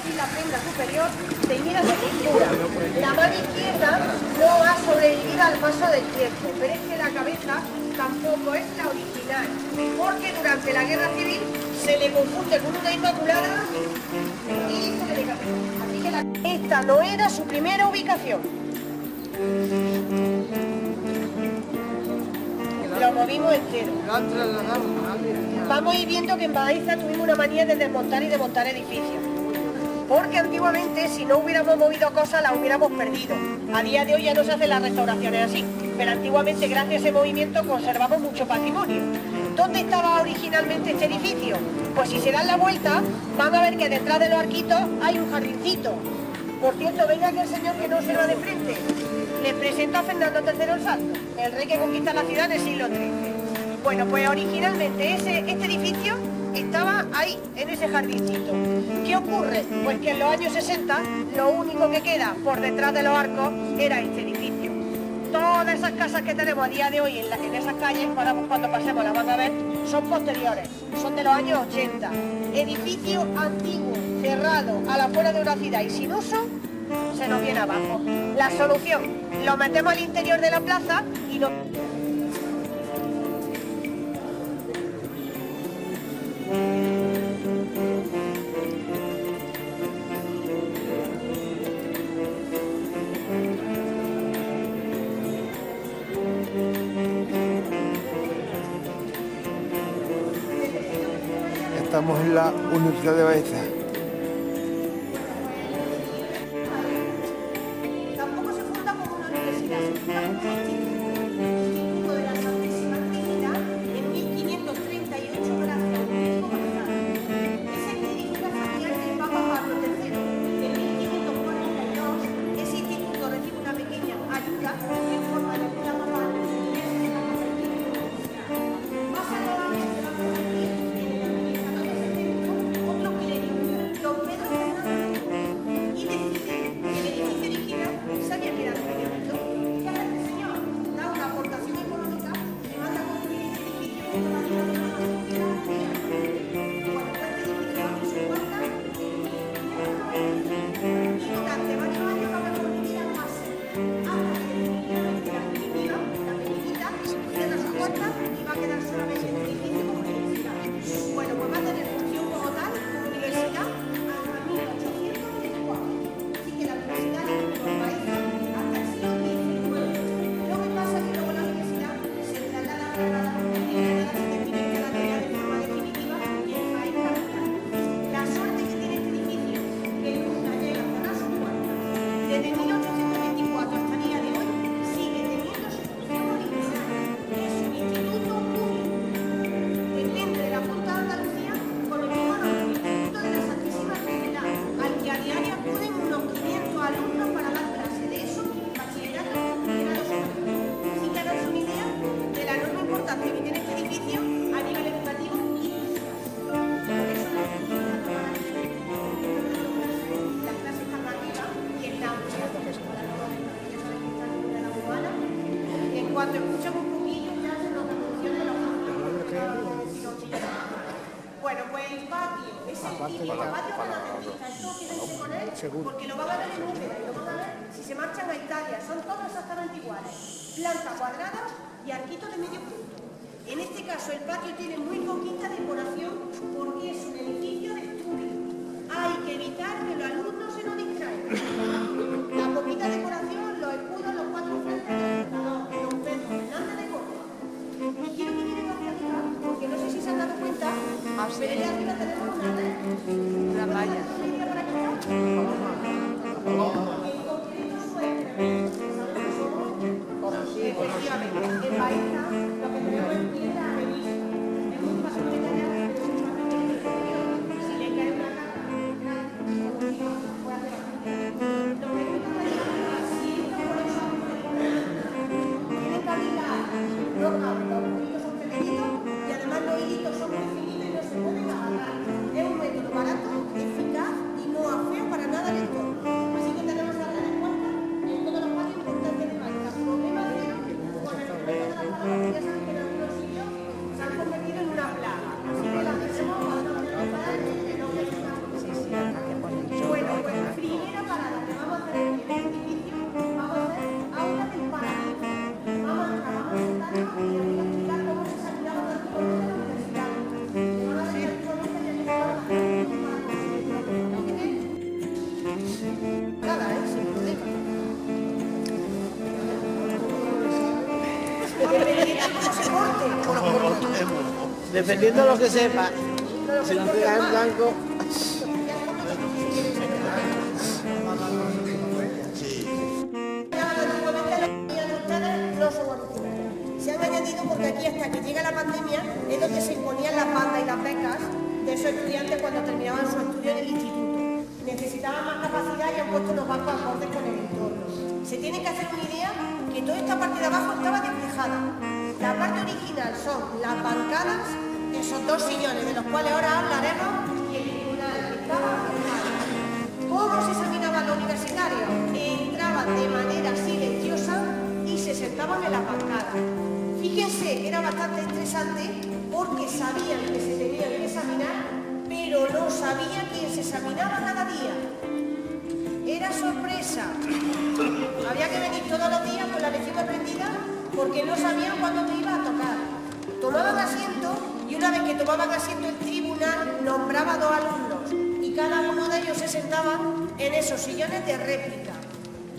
sin la prenda superior teñida de pintura. La mano izquierda no ha sobrevivido al paso del tiempo, pero es que la cabeza tampoco es la original, porque durante la Guerra Civil se le confunde con una inmaculada y se le decapitó. Así que esta no era su primera ubicación. Lo movimos entero. Vamos a ir viendo que en Baeza tuvimos una manía de desmontar y de montar edificios. Porque antiguamente, si no hubiéramos movido cosas, las hubiéramos perdido. A día de hoy ya no se hacen las restauraciones así, pero antiguamente, gracias a ese movimiento, conservamos mucho patrimonio. ¿Dónde estaba originalmente este edificio? Pues si se dan la vuelta, van a ver que detrás de los arquitos hay un jardincito. Por cierto, venga aquí el señor que no se va de frente. Les presento a Fernando III el Santo, el rey que conquista la ciudad en el siglo XIII. Bueno, pues originalmente este edificio estaba ahí, en ese jardincito. ¿Qué ocurre? Pues que en los años 60 lo único que queda por detrás de los arcos era este edificio. Todas esas casas que tenemos a día de hoy en esas calles, cuando pasemos las van a ver, son posteriores, son de los años 80. Edificio antiguo, cerrado, a la afuera de una ciudad y sin uso, se nos viene abajo. La solución, lo metemos al interior de la plaza y no... Estamos en la Universidad de Baeza. Tampoco se funda como una universidad, se funda como un instituto de la Santísima Trinidad en 1538 gracias a Federico González. Es el edificio familiar del Papa Pablo III. En 1542 ese instituto recibe una pequeña ayuda en forma de una papal y es una convertida en universidad. Más adelante se va a convertir otro milenio, don Pedro Fernández, y decide que el edificio original sabía que era de medio mundo. ¿Qué hace este señor? Da una aportación económica y manda a construir este edificio con la ayuda de la sociedad. Bueno, pues este edificio abre su puerta y durante varios años va a construir más hasta que definitivamente la primitiva, la pequeñita, cierra su puerta y va a quedar solamente el edificio como universidad. Bueno, pues va a tener función como tal, universidad, hasta 1824. Así que la universidad la tuvo en Baeza hasta el siglo XIX. Lo que pasa es que luego la universidad se traslada a Granada y en Granada se termina instalando ya de forma definitiva y en Jaén capital. La suerte que tiene este edificio es que nunca llega a cerrar sus puertas. Desde 1824 hasta el día de hoy sigue teniendo su función original. Es un instituto público. Depende de la Junta de Andalucía con el mismo nombre, Instituto de la Santísima Trinidad, al que a diario acuden unos 500 alumnos para dar clases de eso, bachillerato y grado superior. Así que hagáis una idea de la enorme importancia que tiene este edificio a nivel educativo y social. Por eso la Junta las clases están arriba y están en cuanto escuchamos un poquillo ya se nos funciona los bueno, pues el patio es el típico patio renacentista. Esto quédense con él porque lo van a ver en Úbeda y lo van a ver si se marchan a Italia. Son todos exactamente iguales. Planta cuadrada y arquito de medio punto. En este caso el patio tiene muy poquita decoración porque es un edificio de estudio. Hay que evitar que los alumnos se nos distraigan. La poquita decoración, los escudos, los cuatro frentes del fundador, don Pedro Fernández de Córdoba. Y quiero que miren hacia arriba, porque no sé si se han dado cuenta, pero allá arriba tenemos una red. Una valla. En concreto suele, efectivamente, en Baeza lo que tenemos es piedra arenisca. Es muy fácil de tallar, pero es más pequeño. Si le cae una capa grande, Dependiendo de cómo se corte. Dependiendo de lo que sepa. Si lo pegas en blanco. No son originales. Se han añadido porque aquí hasta que llega la pandemia es donde se imponían las bandas y las becas de esos estudiantes cuando terminaban su estudio en el instituto. Necesitaban más capacidad y han puesto unos bancos acordes con el entorno. Se tiene que hacer una idea que toda esta parte de abajo estaba despejada. La parte original son las bancadas, esos dos sillones de los cuales ahora hablaremos, y el tribunal que estaba cerrado. ¿Cómo se examinaban los universitarios? Entraban de manera silenciosa y se sentaban en las bancadas. Fíjense que era bastante estresante porque sabían que se tenían que examinar, pero no sabían quién se examinaba cada día. Era sorpresa. Había que venir todos los días con la lección aprendida porque no sabían cuándo te iba a tocar. Tomaban asiento y una vez que tomaban asiento el tribunal nombraba 2 alumnos y cada uno de ellos se sentaba en esos sillones de réplica.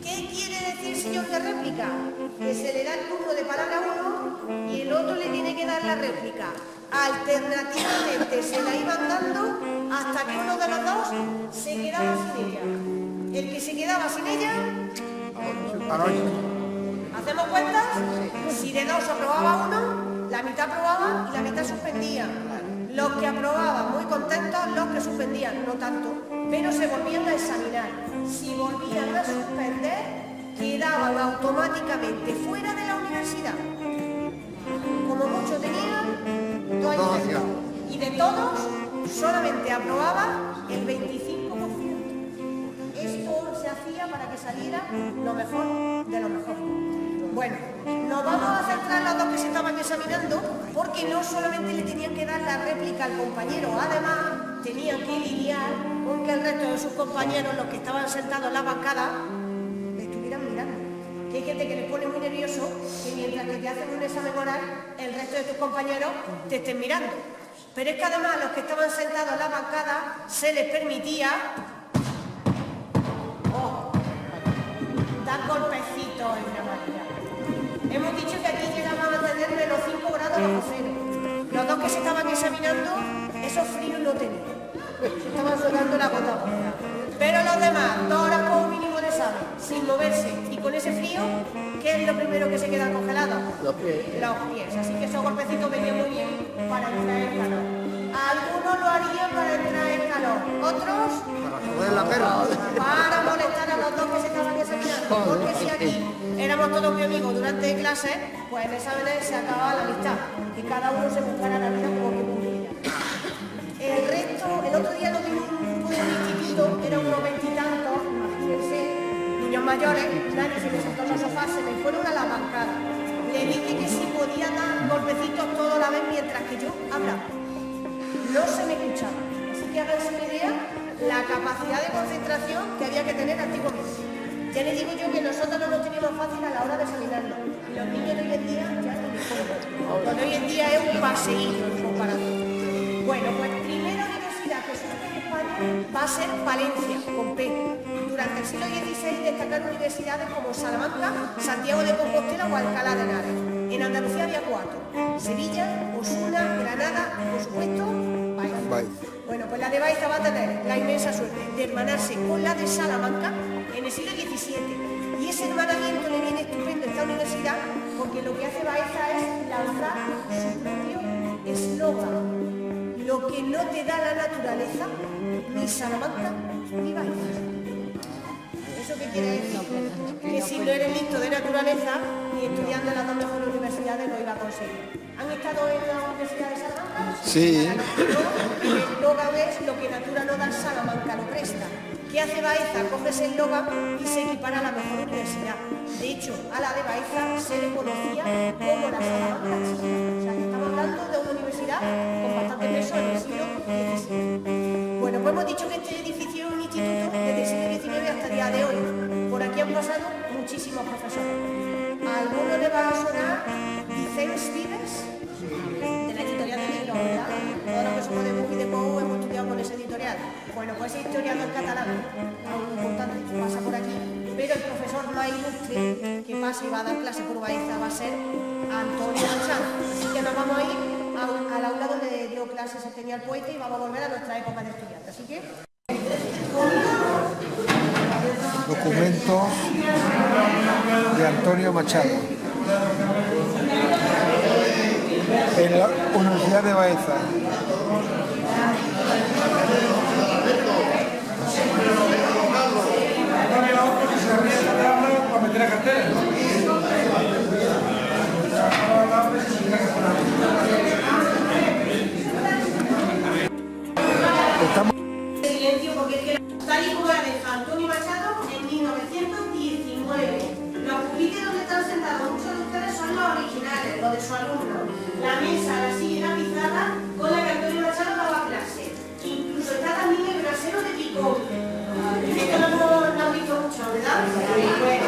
¿Qué quiere decir sillón de réplica? Que se le da el turno de palabra a uno y el otro le tiene que dar la réplica. Alternativamente se la iban dando hasta que uno de los dos se quedaba sin ella. El que se quedaba sin ella... ¿Hacemos cuentas? Si de 2 aprobaba uno, la mitad aprobaba y la mitad suspendía. Los que aprobaban muy contentos, los que suspendían no tanto, pero se volvían a examinar. Si volvían a suspender, quedaban automáticamente fuera de la universidad. Como mucho tenían 2 años. Y de todos, solamente aprobaba el 25%. Esto se hacía para que saliera lo mejor de lo mejor. Bueno, nos vamos a centrar en los dos que se estaban examinando porque no solamente le tenían que dar la réplica al compañero, además tenían que lidiar con que el resto de sus compañeros, los que estaban sentados en la bancada, le estuvieran mirando. Que hay gente que les pone muy nervioso que mientras que te hacen un examen oral, el resto de tus compañeros te estén mirando. Pero es que además a los que estaban sentados en la bancada se les permitía dar golpecitos en gramática. Hemos dicho que aquí llegaban a tener menos 5 grados bajo cero. Los dos que se estaban examinando, esos fríos no tenían. Estaban sudando la gota a gota. Pero los demás, 2 horas como mínimo de examen, sin moverse y con ese frío, ¿qué es lo primero que se queda congelado? Los pies. Los pies. Así que esos golpecitos venían muy bien para entrar en calor. Algunos lo harían para entrar en calor, otros para molestar a los dos que se estaban examinando. Porque si aquí éramos todos muy amigos durante clases, pues en exámenes se acababa la amistad y cada uno se buscara la vida como que pudiera. El resto, el otro día lo vi en un grupo de un instituto, eran unos 20 y tantos, imagínense, niños mayores, nadie se les sentó en los sofás, se me fueron a la bancada. Le dije que si podía dar golpecitos toda la vez mientras que yo hablaba. No se me escuchaba. Así que háganse una idea la capacidad de concentración que había que tener antiguamente. Ya les digo yo que nosotros no lo teníamos fácil a la hora de examinarlo. Los niños de hoy en día ya no les pongo. Lo de hoy en día es un paseíto comparado. Bueno, pues primera universidad que surge en España va a ser Valencia, con P. Durante el siglo XVI destacaron universidades como Salamanca, Santiago de Compostela o Alcalá de Henares. En Andalucía había 4. Sevilla, Osuna, Granada y, por supuesto, Baeza. Bueno, pues la de Baeza va a tener la inmensa suerte de hermanarse con la de Salamanca en el siglo XVII. Y ese hermanamiento le viene estupendo a esta universidad porque lo que hace Baeza es lanzar su propio eslogan. Lo que no te da la naturaleza, ni Salamanca ni Baeza. ¿Eso qué quiere decir? Que si no eres listo de naturaleza, ni estudiando en las 2 mejores universidades lo iba a conseguir. ¿Han estado en la Universidad de Salamanca? Sí. El eslogan es lo que Natura no da, Salamanca lo presta. ¿Qué hace Baeza? Coge ese eslogan y se equipara a la mejor universidad. De hecho, a la de Baeza se le conocía como la Salamanca China. O sea, que estamos hablando de una universidad con bastante peso en el siglo XVII. Bueno, pues hemos dicho que este edificio es un instituto desde el siglo XIX hasta el día de hoy. Por aquí han pasado muchísimos profesores. A algunos les va a sonar Vicens Vives, de la editorial de libros, ¿verdad? Todos los que somos de Book y de Pou hemos estudiado con ese editorial. Bueno, pues ese historiador catalán, algo importante, pasa por aquí, pero el profesor más ilustre que pasa y va a dar clase por Baeza va a ser Antonio Machado. Así que nos vamos a ir al aula donde dio clases el genial poeta y vamos a volver a nuestra época de estudiante. Así que... Documentos de Antonio Machado en la Universidad de Baeza. Estamos... Silencio, porque es que tal y como la deja Antonio Machado en 1919. Los pupitres donde están sentados muchos de ustedes son los originales, los de su alumno. La mesa, la silla y la pizarra con la que Antonio Machado daba clase. Incluso está también el brasero de picón. Esto no lo han visto mucho, ¿verdad? Bueno,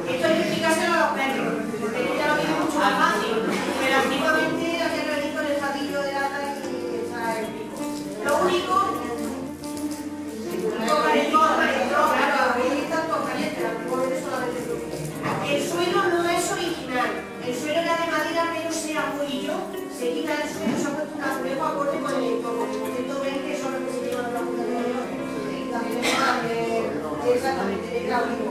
esto hay que explicárselo a los perros, porque ya lo tiene mucho más fácil. Pero antiguamente había que venir con el jatillo de lata y echar el pico. Lo único... El suelo no es original, el suelo era de madera pero se abolilló, se quita el suelo y se ha puesto un azulejo acorde con el concepto 20, eso es lo que se llama la punta de oro, exactamente, de hidráulico.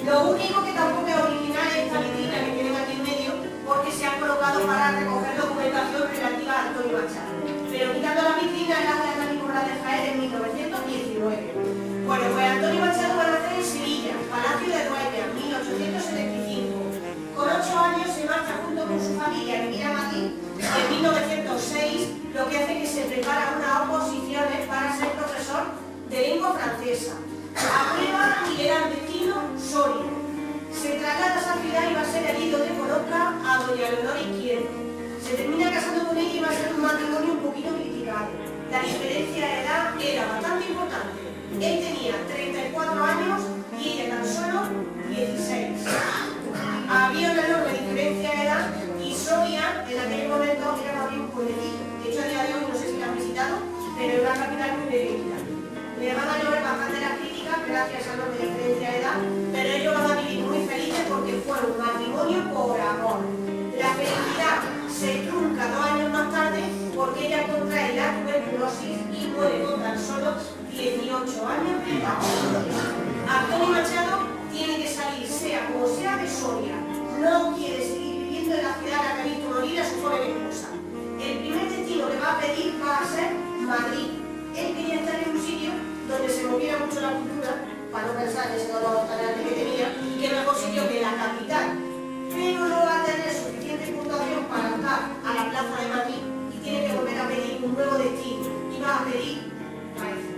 Lo único que tampoco es original es esta vitrina que tienen aquí en medio, porque se ha colocado para recoger documentación relativa a Antonio Machado. Pero quitando la vitrina, la de la de Jaén en 1919. Bueno, pues Antonio Machado va a nacer en Sevilla, Palacio de Dueñas, 1875. Con 8 años se marcha junto con su familia a vivir a Madrid. En 1906 lo que hace es que se prepara unas oposiciones para ser profesor de lengua francesa. Aprueba y le da el destino Soria. Se traslada a esa ciudad y va a ser allí donde conozca a doña Leonor Izquierdo. Se termina casando con ella y va a ser un matrimonio un poquito criticado. La diferencia de edad era bastante importante. Él tenía 34 años y ella tan solo 16. Había una enorme diferencia de edad y Soria en aquel momento era más bien un pueblecito. De hecho, a día de hoy no sé si la han visitado, pero es una capital muy pequeñita. Le van a llover bastante las críticas gracias a la enorme diferencia de edad, pero ellos van a vivir muy felices porque fue un matrimonio por amor. La felicidad se trunca 2 años más tarde porque ella contrae la tuberculosis y muere con tan solo 18 años de edad. Antonio Machado tiene que salir, sea como sea, de Soria. No quiere seguir viviendo en la ciudad a la que ha visto morir a su joven esposa. El primer destino que va a pedir va a ser Madrid. Él quería estar en un sitio donde se moviera mucho la cultura, para no pensar en ese dolor tan grande que tenía, y que mejor sitio que la capital. Pero no va a tener suficiente puntuación para estar a la plaza de Madrid y tiene que volver a pedir un nuevo destino. Y va a pedir Baeza.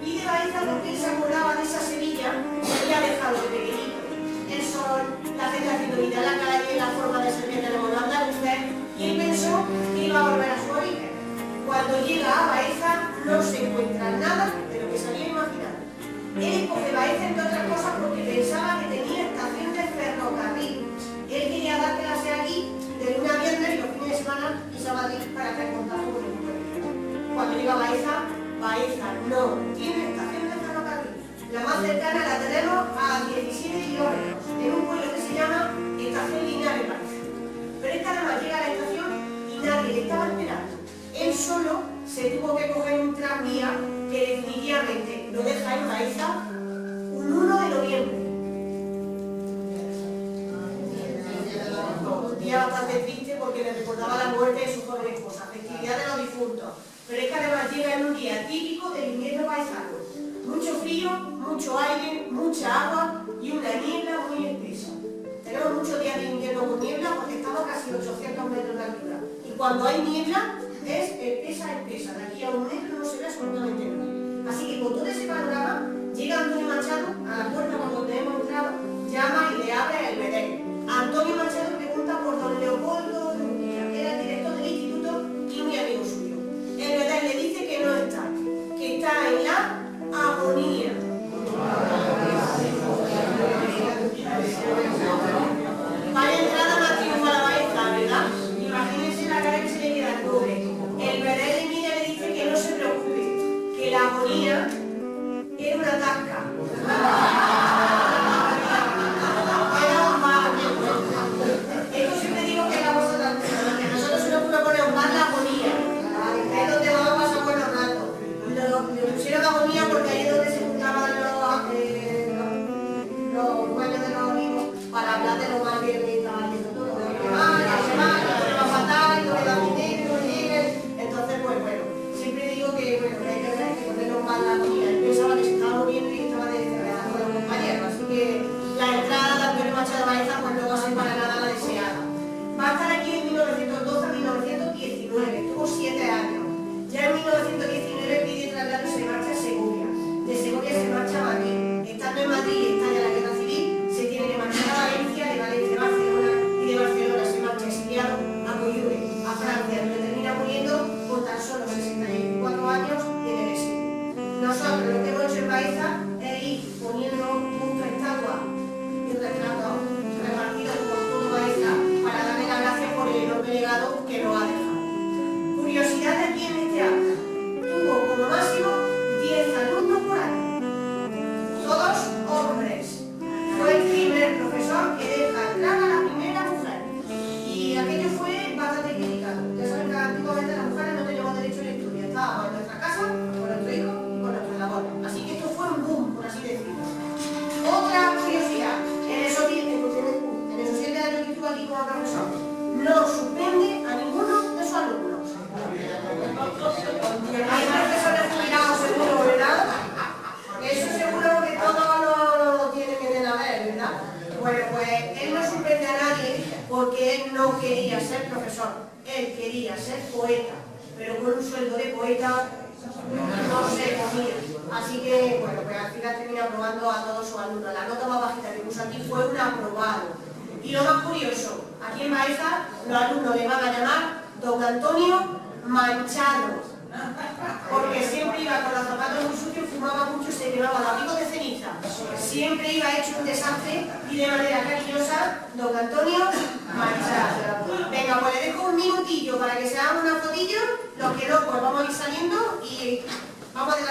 Pide Baeza porque él se acordaba de esa Sevilla que había dejado de pequeñito. El sol, la gente haciendo vida en la calle, la forma de ser bien de los andaluces, y él pensó que iba a volver a su origen. Cuando llega a Baeza no se encuentra nada de lo que se había imaginado. Él escoge Baeza entre otras cosas porque pensaba que tenía estación de ferrocarril. Él quería dar clase aquí de lunes a viernes y los fines de semana y sábado para hacer contacto con el pueblo. Cuando llega a Baeza, Baeza no tiene estación de ferrocarril. La más cercana la tenemos a 17 kilómetros, en un pueblo que se llama Estación Linares Baeza. Pero esta además llega a la estación y nadie le estaba esperando. Él solo se tuvo que coger un tranvía que definitivamente lo deja en Baeza un 1 de noviembre. Un día bastante triste porque le recordaba la muerte de su joven esposa, festividad de los difuntos. Pero es que además llega en un día típico del invierno paisano. Mucho frío, mucho aire, mucha agua y una niebla muy espesa. Tenemos muchos días de invierno con niebla porque estamos casi 800 metros de altura. Y cuando hay niebla es espesa. De aquí a 1 metro no se ve absolutamente nada. Así que con todo ese panorama llega Antonio Machado a la puerta cuando hemos entrado, llama y le abre el bedel. Antonio Machado pregunta por don Leopoldo Luria, que era el director del instituto y muy amigo suyo. El bedel le dice que no está, que está en la agonía. Vaya entrada más triunfa la Baeza, ¿verdad? Imagínense la cara que se le queda al pobre. El bedel le mira y le dice que no se preocupe, que la agonía era una no quería ser profesor, él quería ser poeta, pero con un sueldo de poeta no se comía. Así que, bueno, pues al final termina aprobando a todos sus alumnos. La nota más bajita que puso aquí fue un aprobado. Y lo más curioso, aquí en Baeza los alumnos le van a llamar Don Antonio Manchado, porque siempre iba con los zapatos muy sucios, fumaba mucho, se llevaba los amigos de ceniza, siempre iba hecho un desastre y de manera cariñosa Don Antonio Manchado. Venga, pues le dejo un minutillo para que se hagan una fotillo, los que no, pues vamos a ir saliendo y vamos a adelantar.